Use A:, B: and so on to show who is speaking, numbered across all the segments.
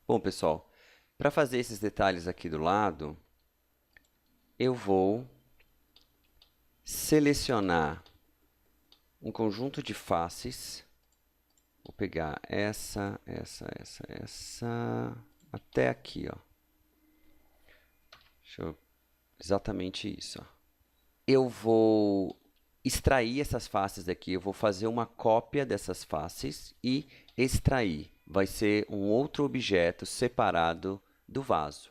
A: Bom, pessoal, para fazer esses detalhes aqui do lado, eu vou selecionar um conjunto de faces. Vou pegar essa, até aqui, ó. Exatamente isso, ó. Eu vou extrair essas faces daqui, eu vou fazer uma cópia dessas faces e extrair. Vai ser um outro objeto separado do vaso.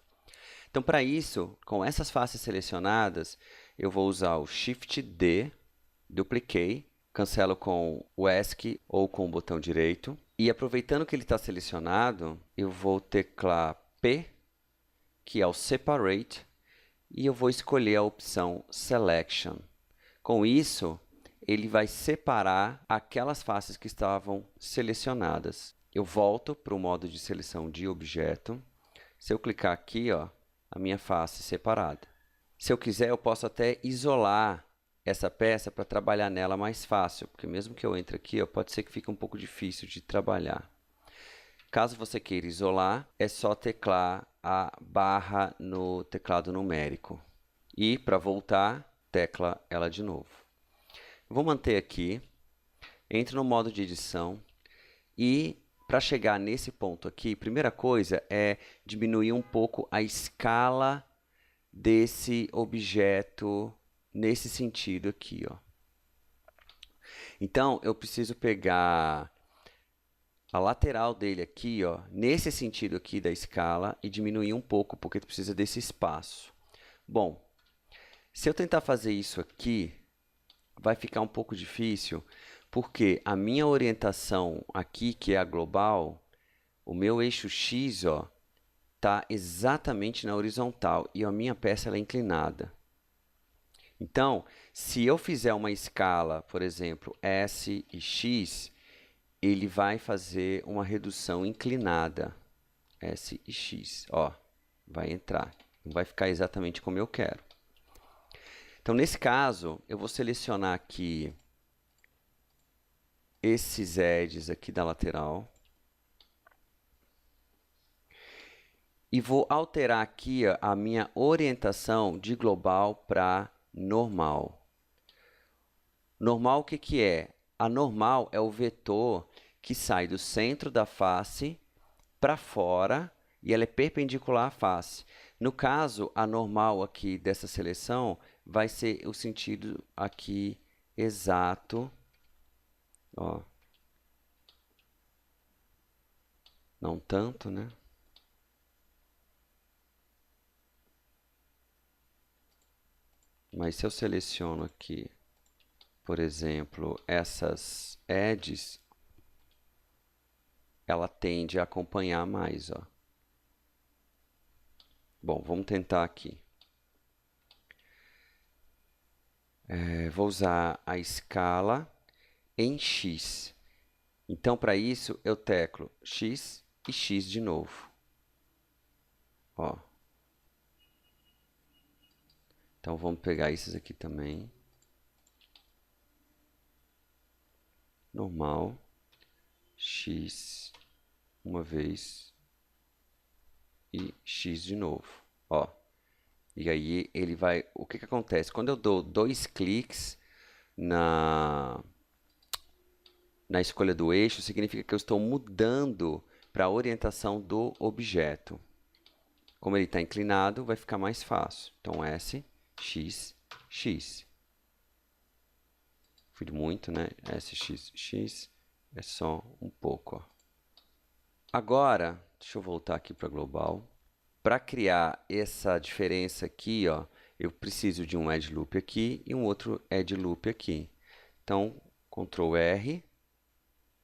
A: Então, para isso, com essas faces selecionadas, eu vou usar o Shift D, dupliquei, cancelo com o ESC ou com o botão direito. E aproveitando que ele está selecionado, eu vou teclar P, que é o Separate, e eu vou escolher a opção Selection. Com isso, ele vai separar aquelas faces que estavam selecionadas. Eu volto para o modo de seleção de objeto. Se eu clicar aqui, ó, a minha face separada. Se eu quiser, eu posso até isolar essa peça para trabalhar nela mais fácil, porque mesmo que eu entre aqui, ó, pode ser que fique um pouco difícil de trabalhar. Caso você queira isolar, é só teclar a barra no teclado numérico. E para voltar, tecla ela de novo. Vou manter aqui, entro no modo de edição e para chegar nesse ponto aqui, primeira coisa é diminuir um pouco a escala desse objeto nesse sentido aqui, ó. Então, eu preciso pegar a lateral dele aqui, ó, nesse sentido aqui da escala e diminuir um pouco, porque precisa desse espaço. Bom, se eu tentar fazer isso aqui, vai ficar um pouco difícil, porque a minha orientação aqui, que é a global, o meu eixo X, ó, está exatamente na horizontal e a minha peça ela é inclinada. Então, se eu fizer uma escala, por exemplo, S e X, ele vai fazer uma redução inclinada. S e X, ó, vai entrar. Não vai ficar exatamente como eu quero. Então, nesse caso, eu vou selecionar aqui esses edges aqui da lateral. E vou alterar aqui ó, a minha orientação de global para normal. Normal o que, que é? A normal é o vetor que sai do centro da face para fora e ela é perpendicular à face. No caso, a normal aqui dessa seleção vai ser o sentido aqui exato. Ó. Não tanto, né? Mas se eu seleciono aqui, por exemplo, essas edges, ela tende a acompanhar mais, ó. Bom, vamos tentar aqui. Vou usar a escala em X. Então, para isso, eu teclo X e X de novo. Ó. Então, vamos pegar esses aqui também. Normal. X uma vez. E X de novo. Ó. E aí, ele vai... O que, que acontece? Quando eu dou 2 cliques na escolha do eixo, significa que eu estou mudando para a orientação do objeto. Como ele está inclinado, vai ficar mais fácil. Então, S, X, X. Fui muito, né? S, X, X. É só um pouco. Ó. Agora, deixa eu voltar aqui para global. Para criar essa diferença aqui, ó, eu preciso de um edge loop aqui e um outro edge loop aqui. Então, Ctrl R.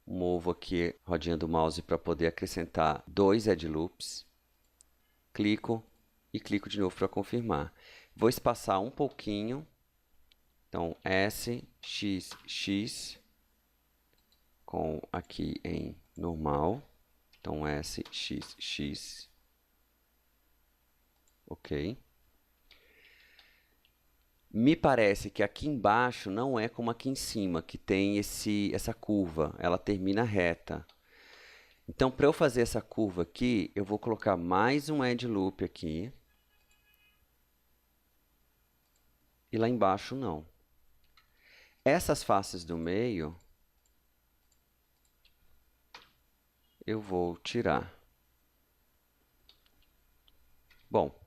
A: Movo aqui a rodinha do mouse para poder acrescentar 2 edge loops. Clico e clico de novo para confirmar. Vou espaçar um pouquinho. Então, S, X, X, com aqui em normal. Então, S, X, X. Ok. Me parece que aqui embaixo não é como aqui em cima, que tem essa curva. Ela termina reta. Então, para eu fazer essa curva aqui, eu vou colocar mais um edge loop aqui. E lá embaixo não. Essas faces do meio, eu vou tirar. Bom,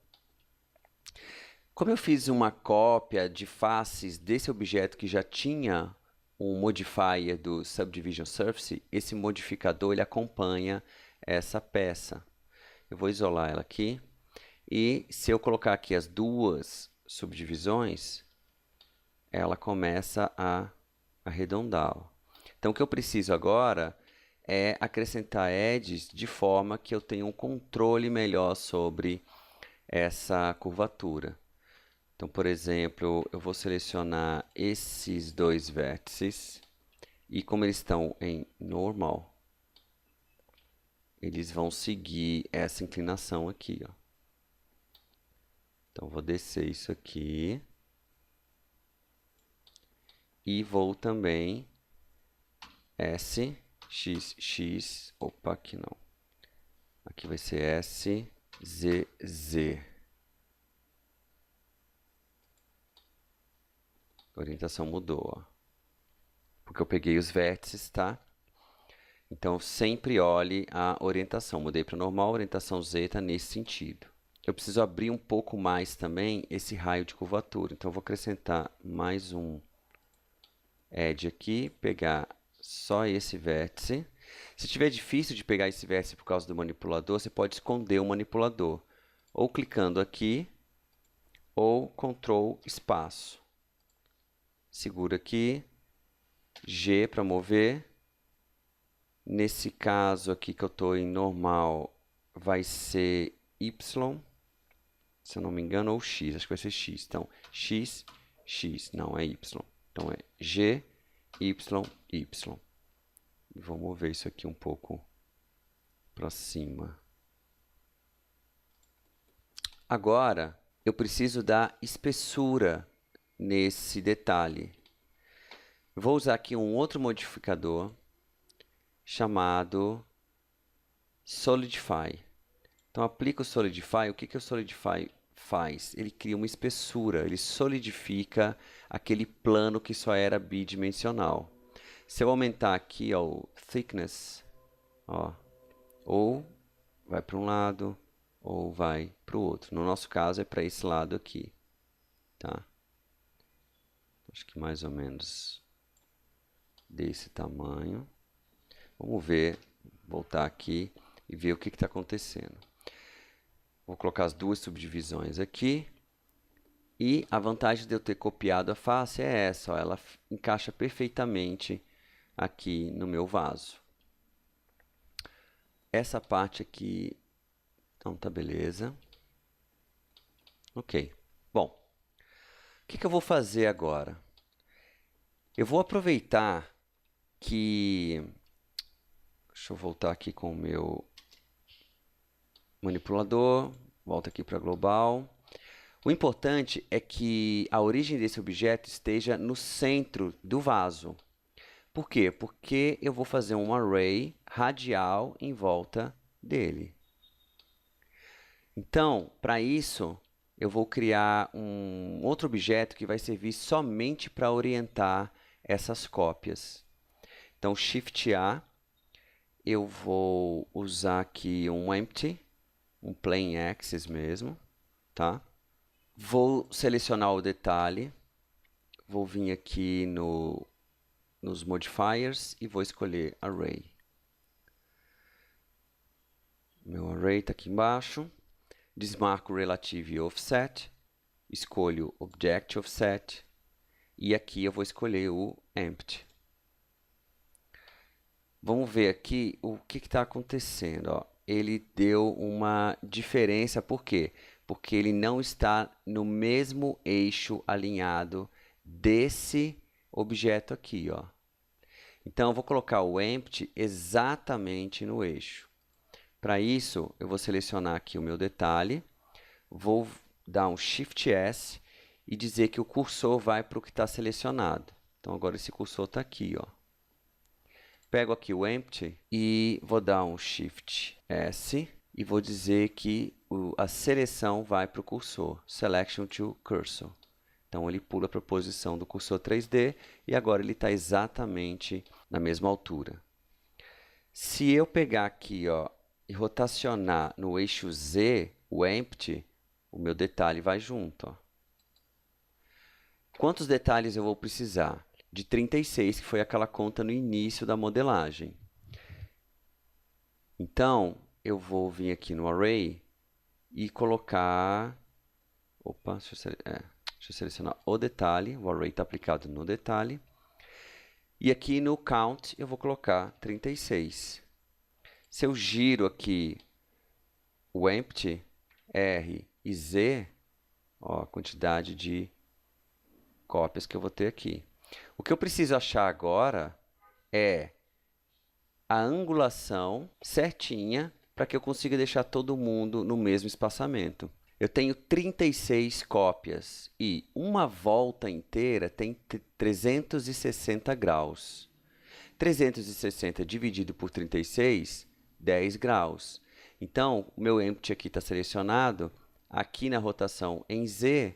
A: como eu fiz uma cópia de faces desse objeto que já tinha um modifier do Subdivision Surface, esse modificador ele acompanha essa peça. Eu vou isolar ela aqui. E se eu colocar aqui as duas subdivisões, ela começa a arredondar. Ó. Então, o que eu preciso agora é acrescentar edges de forma que eu tenha um controle melhor sobre essa curvatura. Então, por exemplo, eu vou selecionar esses dois vértices e como eles estão em normal, eles vão seguir essa inclinação aqui, ó. Então, vou descer isso aqui. E vou também S, X, X. Opa, aqui não. Aqui vai ser S, Z, Z. A orientação mudou, ó. Porque eu peguei os vértices, tá? Então, sempre olhe a orientação. Mudei para normal, a orientação Z está nesse sentido. Eu preciso abrir um pouco mais também esse raio de curvatura. Então, eu vou acrescentar mais um edge aqui, pegar só esse vértice. Se tiver difícil de pegar esse vértice por causa do manipulador, você pode esconder o manipulador. Ou clicando aqui, ou Ctrl espaço. Segura aqui, G para mover. Nesse caso aqui que eu estou em normal, vai ser Y, se eu não me engano, ou X, acho que vai ser X. Então, X, X, não é Y. Então, é G, Y, Y. E vou mover isso aqui um pouco para cima. Agora, eu preciso dar espessura nesse detalhe. Vou usar aqui um outro modificador chamado Solidify. Então, aplico o Solidify. O que o Solidify faz? Ele cria uma espessura, ele solidifica aquele plano que só era bidimensional. Se eu aumentar aqui ó, o Thickness, ó, ou vai para um lado, ou vai para o outro. No nosso caso, é para esse lado aqui. Tá? Acho que mais ou menos desse tamanho. Vamos ver, voltar aqui e ver o que está acontecendo. Vou colocar as duas subdivisões aqui. E a vantagem de eu ter copiado a face é essa, ó, ela encaixa perfeitamente aqui no meu vaso. Essa parte aqui, então tá beleza. Ok. Bom, o que eu vou fazer agora? Eu vou aproveitar que... Deixa eu voltar aqui com o meu manipulador. Volta aqui para global. O importante é que a origem desse objeto esteja no centro do vaso. Por quê? Porque eu vou fazer um array radial em volta dele. Então, para isso, eu vou criar um outro objeto que vai servir somente para orientar essas cópias. Então, Shift A, eu vou usar aqui um empty, um plain axis mesmo, tá? Vou selecionar o detalhe, vou vir aqui nos modifiers e vou escolher array. Meu array está aqui embaixo. Desmarco Relative Offset, escolho Object Offset e aqui eu vou escolher o Empty. Vamos ver aqui o que está acontecendo. Ó. Ele deu uma diferença, por quê? Porque ele não está no mesmo eixo alinhado desse objeto aqui. Ó. Então, eu vou colocar o Empty exatamente no eixo. Para isso, eu vou selecionar aqui o meu detalhe, vou dar um Shift S e dizer que o cursor vai para o que está selecionado. Então, agora esse cursor está aqui. Ó. Pego aqui o empty e vou dar um Shift S e vou dizer que a seleção vai para o cursor, Selection to Cursor. Então, ele pula para a posição do cursor 3D e agora ele está exatamente na mesma altura. Se eu pegar aqui, ó, e rotacionar no eixo Z, o empty, o meu detalhe vai junto. Ó. Quantos detalhes eu vou precisar? De 36, que foi aquela conta no início da modelagem. Então, eu vou vir aqui no Array e colocar... Opa, deixa eu selecionar o detalhe. O Array está aplicado no detalhe. E aqui no Count, eu vou colocar 36. Se eu giro aqui o Empty, R e Z, ó, a quantidade de cópias que eu vou ter aqui. O que eu preciso achar agora é a angulação certinha para que eu consiga deixar todo mundo no mesmo espaçamento. Eu tenho 36 cópias e uma volta inteira tem 360 graus. 360 dividido por 36, 10 graus. Então, o meu empty aqui está selecionado. Aqui na rotação em Z,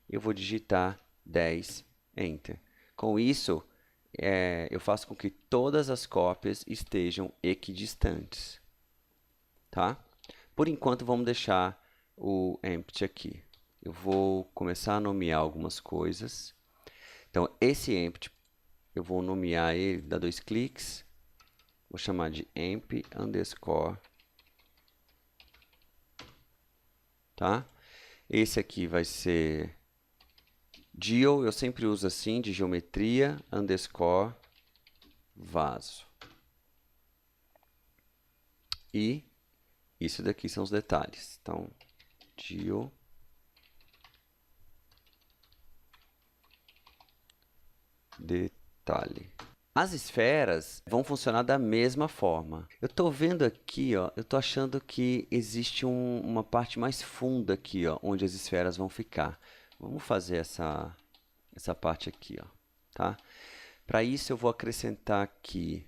A: eu vou digitar 10, Enter. Com isso, eu faço com que todas as cópias estejam equidistantes. Tá? Por enquanto, vamos deixar o empty aqui. Eu vou começar a nomear algumas coisas. Então, esse empty, eu vou nomear ele, dar 2 cliques. Vou chamar de emp underscore. Tá? Esse aqui vai ser geo, eu sempre uso assim, de geometria, underscore, vaso. E isso daqui são os detalhes. Então, geo, detalhe. As esferas vão funcionar da mesma forma. Eu estou vendo aqui, ó, eu estou achando que existe uma parte mais funda aqui, ó, onde as esferas vão ficar. Vamos fazer essa parte aqui, ó, tá? Para isso, eu vou acrescentar aqui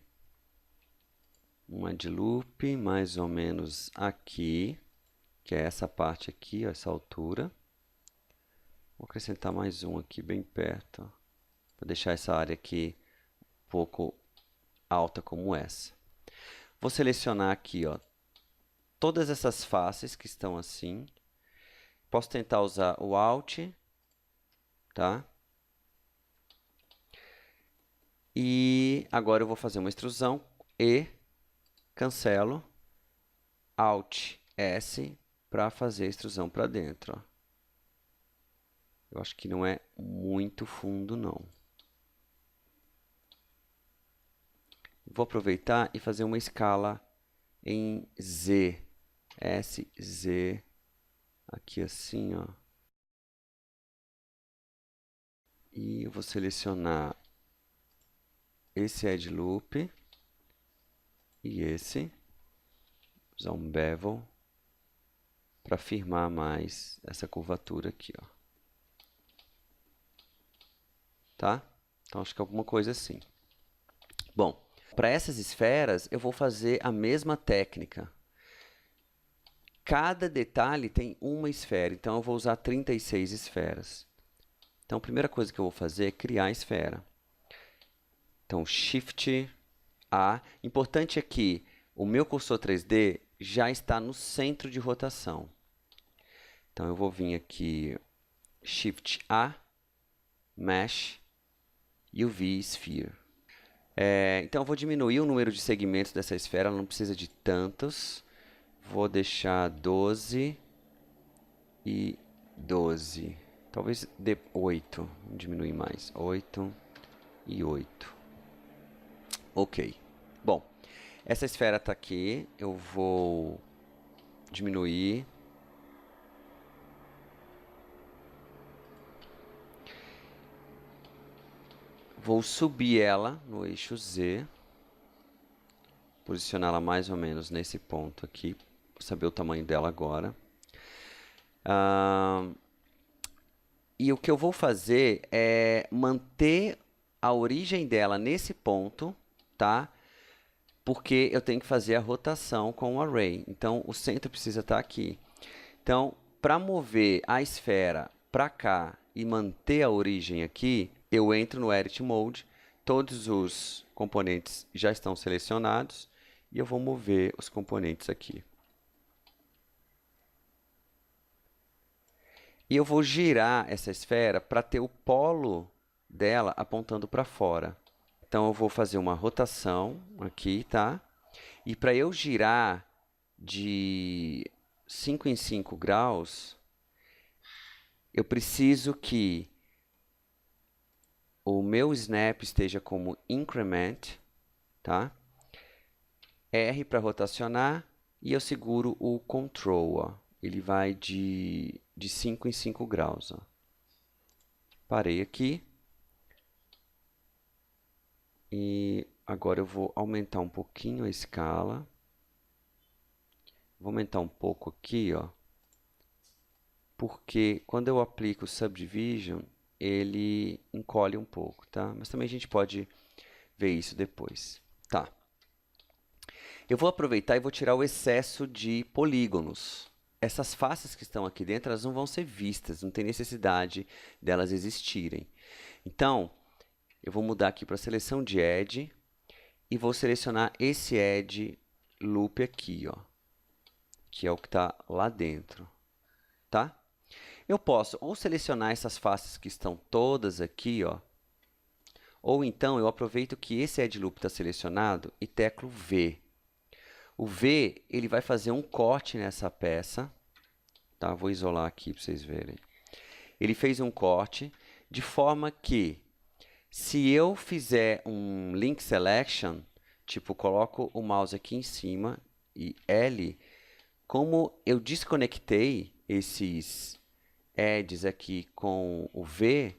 A: uma de loop, mais ou menos aqui, que é essa parte aqui, ó, essa altura. Vou acrescentar mais um aqui bem perto, para deixar essa área aqui um pouco alta como essa. Vou selecionar aqui, ó, todas essas faces que estão assim. Posso tentar usar o Alt, tá? E agora eu vou fazer uma extrusão e cancelo Alt S para fazer a extrusão para dentro. Ó. Eu acho que não é muito fundo, não. Vou aproveitar e fazer uma escala em Z. S, Z. Aqui assim, ó. E eu vou selecionar esse edge loop e esse. Usar um bevel para firmar mais essa curvatura aqui, ó. Tá? Então, acho que é alguma coisa assim. Bom, para essas esferas, eu vou fazer a mesma técnica. Cada detalhe tem uma esfera, então eu vou usar 36 esferas. Então, a primeira coisa que eu vou fazer é criar a esfera. Então, Shift A. Importante é que o meu cursor 3D já está no centro de rotação. Então, eu vou vir aqui, Shift A, Mesh, UV Sphere. Então, eu vou diminuir o número de segmentos dessa esfera, ela não precisa de tantos. Vou deixar 12 e 12. Talvez dê 8, vou diminuir mais. 8 e 8. Ok. Bom, essa esfera está aqui, eu vou diminuir. Vou subir ela no eixo Z. Posicioná-la mais ou menos nesse ponto aqui. Vou saber o tamanho dela agora. E o que eu vou fazer é manter a origem dela nesse ponto, tá? porque eu tenho que fazer a rotação com o array. Então, o centro precisa estar aqui. Então, para mover a esfera para cá e manter a origem aqui, eu entro no Edit Mode, todos os componentes já estão selecionados e eu vou mover os componentes aqui. E eu vou girar essa esfera para ter o polo dela apontando para fora. Então, eu vou fazer uma rotação aqui, tá? E para eu girar de 5 em 5 graus, eu preciso que o meu snap esteja como increment, tá? R para rotacionar e eu seguro o control, ó. Ele vai de 5 em 5 graus, ó. Parei aqui. E agora eu vou aumentar um pouquinho a escala. Vou aumentar um pouco aqui, ó. Porque quando eu aplico o Subdivision, ele encolhe um pouco, tá? Mas também a gente pode ver isso depois. Tá. Eu vou aproveitar e vou tirar o excesso de polígonos. Essas faces que estão aqui dentro, elas não vão ser vistas, não tem necessidade delas existirem. Então, eu vou mudar aqui para a seleção de Edge e vou selecionar esse Edge Loop aqui, ó, que é o que está lá dentro, tá? Eu posso ou selecionar essas faces que estão todas aqui, ó, ou então eu aproveito que esse Edge Loop está selecionado e teclo V. O V, ele vai fazer um corte nessa peça, tá? Vou isolar aqui para vocês verem. Ele fez um corte de forma que, se eu fizer um Link Selection, tipo, coloco o mouse aqui em cima e L, como eu desconectei esses edges aqui com o V,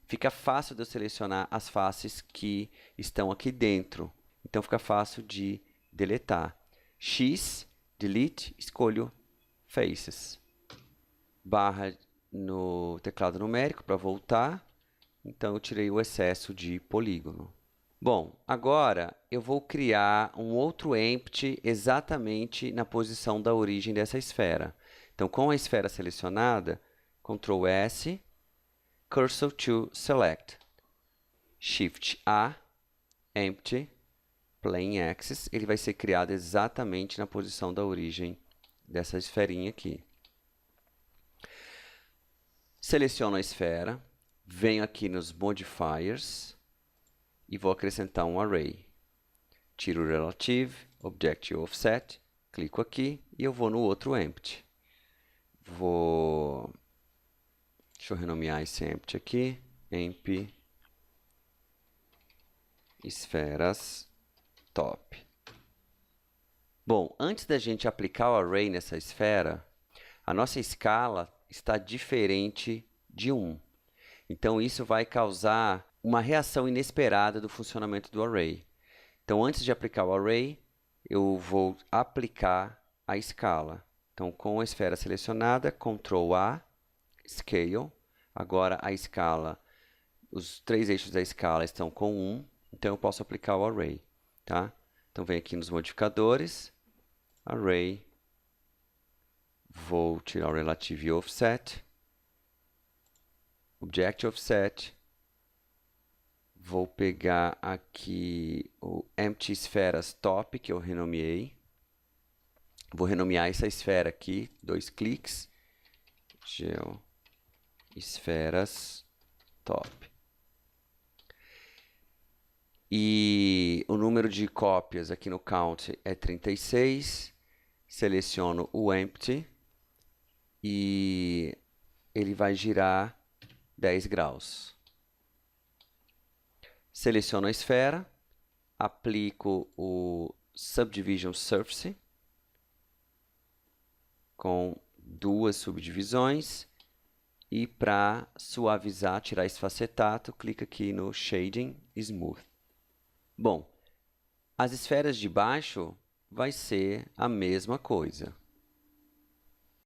A: fica fácil de eu selecionar as faces que estão aqui dentro. Então, fica fácil de deletar. X, delete, escolho faces. Barra no teclado numérico para voltar. Então, eu tirei o excesso de polígono. Bom, agora eu vou criar um outro empty exatamente na posição da origem dessa esfera. Então, com a esfera selecionada, Ctrl S, Cursor to Select, Shift A, Empty, Plane Axis, ele vai ser criado exatamente na posição da origem dessa esferinha aqui. Seleciono a esfera, venho aqui nos Modifiers e vou acrescentar um Array. Tiro o Relative, Object Offset, clico aqui e eu vou no outro Empty. Deixa eu renomear esse Empty aqui, Emp Esferas Top. Bom, antes da gente aplicar o Array nessa esfera, a nossa escala está diferente de 1. Então, isso vai causar uma reação inesperada do funcionamento do Array. Então, antes de aplicar o Array, eu vou aplicar a escala. Então, com a esfera selecionada, Ctrl A, Scale. Agora, a escala, os três eixos da escala estão com 1, então eu posso aplicar o Array, tá? Então, venho aqui nos modificadores, Array, vou tirar o Relative Offset, Object Offset, vou pegar aqui o Empty Esferas Top, que eu renomeei. Vou renomear essa esfera aqui, 2 cliques, Geo Esferas Top. E o número de cópias aqui no Count é 36. Seleciono o Empty e ele vai girar 10 graus. Seleciono a esfera, aplico o Subdivision Surface com 2 subdivisões e para suavizar, tirar esse facetato, clica aqui no Shading Smooth. Bom, as esferas de baixo vai ser a mesma coisa.